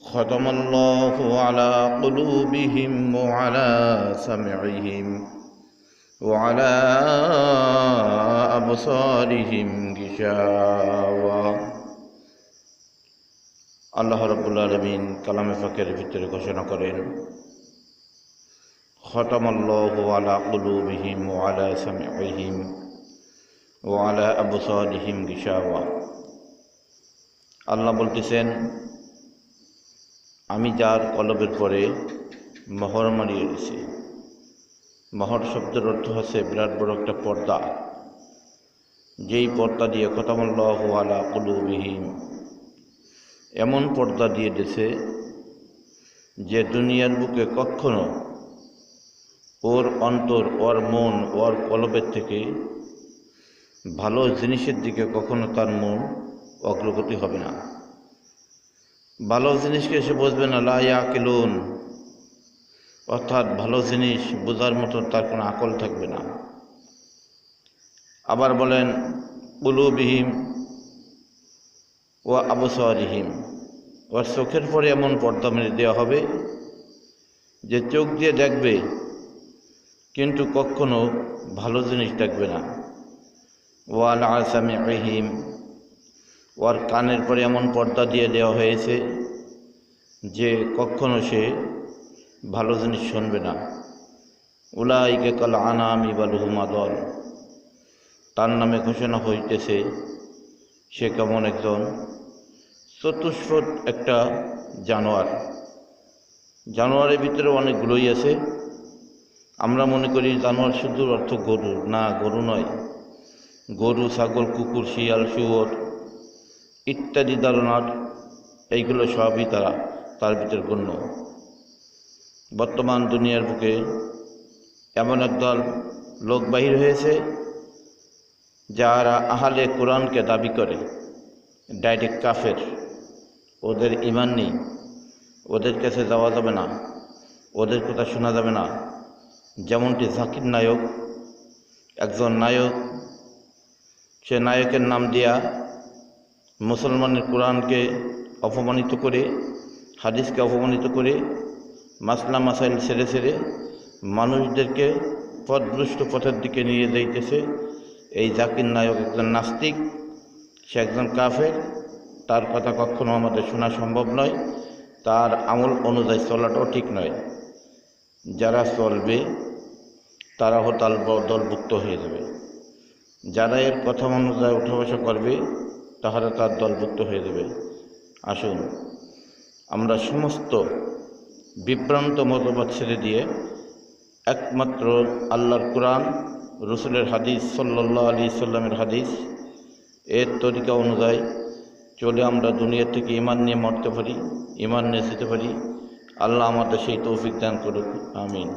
ختم الله على قلوبهم وعلى سمعهم وعلى أبصارهم غشاوة। আল্লাহ রাব্বুল আলামিন কালামে পাকের ভিতরে ঘোষণা করেন, খতামাল্লাহু আলা কুলুবিহিম ওয়া আলা সামিইহিম ওয়া আলা আবসারিহিম গিশাওয়া। আল্লাহ বলতেছেন, আমি যার কলবের পরে মোহর মারিয়ে দিয়েছি। মোহর শব্দের অর্থ হচ্ছে বিরাট বড় একটা পর্দা, যেই পর্দা দিয়ে খতামাল্লাহু আলা কুলুবিহিম, এমন পর্দা দিয়ে দিয়েছে যে দুনিয়ার বুকে কখনো ওর অন্তর, ওর মন, ওর কলবের থেকে ভালো জিনিসের দিকে কখনো তার মন অগ্রগতি হবে না। ভালো জিনিসকে সে বুঝবে না, লা ইয়াকিলুন, অর্থাৎ ভালো জিনিস বোঝার মতো তার কোনো আকল থাকবে না। আবার বলেন কুলুবিহিম ওয়া আবসারিহিম, ওর চোখের পরে এমন পর্দা মেরে দেওয়া হবে যে চোখ দিয়ে দেখবে কিন্তু কখনো ভালো জিনিস দেখবে না। ওয়া আলা সামিইহিম, ওর কানের পরে এমন পর্দা দিয়ে দেওয়া হয়েছে যে কখনো সে ভালো জিনিস শুনবে না। উলাইকা কাল আনামি বাল হুম আদল, তার নামে ঘোষণা হইতেছে সে কেমন একজন চতুষ্পদ একটা জানোয়ার। জানোয়ারের ভিতরে অনেকগুলোই আছে। আমরা মনে করি জানোয়ার শুধু অর্থ গরু, না, গরু নয়। গরু, ছাগল, কুকুর, শিয়াল, শুয়োর ইত্যাদি দারুণার, এইগুলো সবই তার ভিতরে গণ্য। বর্তমান দুনিয়ার বুকে এমন একদল লোক বাহির হয়েছে যারা আহলে কোরআনকে দাবি করে, ডাইরেক্ট কাফের। ওদের ঈমান নেই, ওদের কাছে যাওয়া যাবে না, ওদের কথা শোনা যাবে না। যেমনটি জাকির নায়ক, একজন নায়ক, সে নায়কের নাম দিয়া মুসলমানের কোরআনকে অপমানিত করে, হাদিসকে অপমানিত করে, মাসলা মাসাইল ছেড়ে ছেড়ে মানুষদেরকে পথভ্রষ্ট পথের দিকে নিয়ে যাইতেছে। এই জাকির নায়ক একজন নাস্তিক, সে একজন কাফের। তার কথা কখনো আমাদের শোনা সম্ভব নয়, তার আমল অনুযায়ী চলাটাও ঠিক নয়। যারা চলবে তারাও তার দলভুক্ত হয়ে যাবে, যারা এর কথা অনুযায়ী উঠা বসা করবে তাহারা তার দলভুক্ত হয়ে যাবে। আসুন আমরা সমস্ত বিভ্রান্ত মতবাদ ছেড়ে দিয়ে একমাত্র আল্লাহর কোরআন, রসুলের হাদিস, সাল্লাল্লাহু আলাইহি সাল্লামের হাদিস, এর তরিকা অনুযায়ী চলে আমরা দুনিয়া থেকে ঈমান নিয়ে মরতে পারি, ঈমান নিয়ে যেতে পারি। আল্লাহ আমাদের সেই তৌফিক দান করুক, আমিন।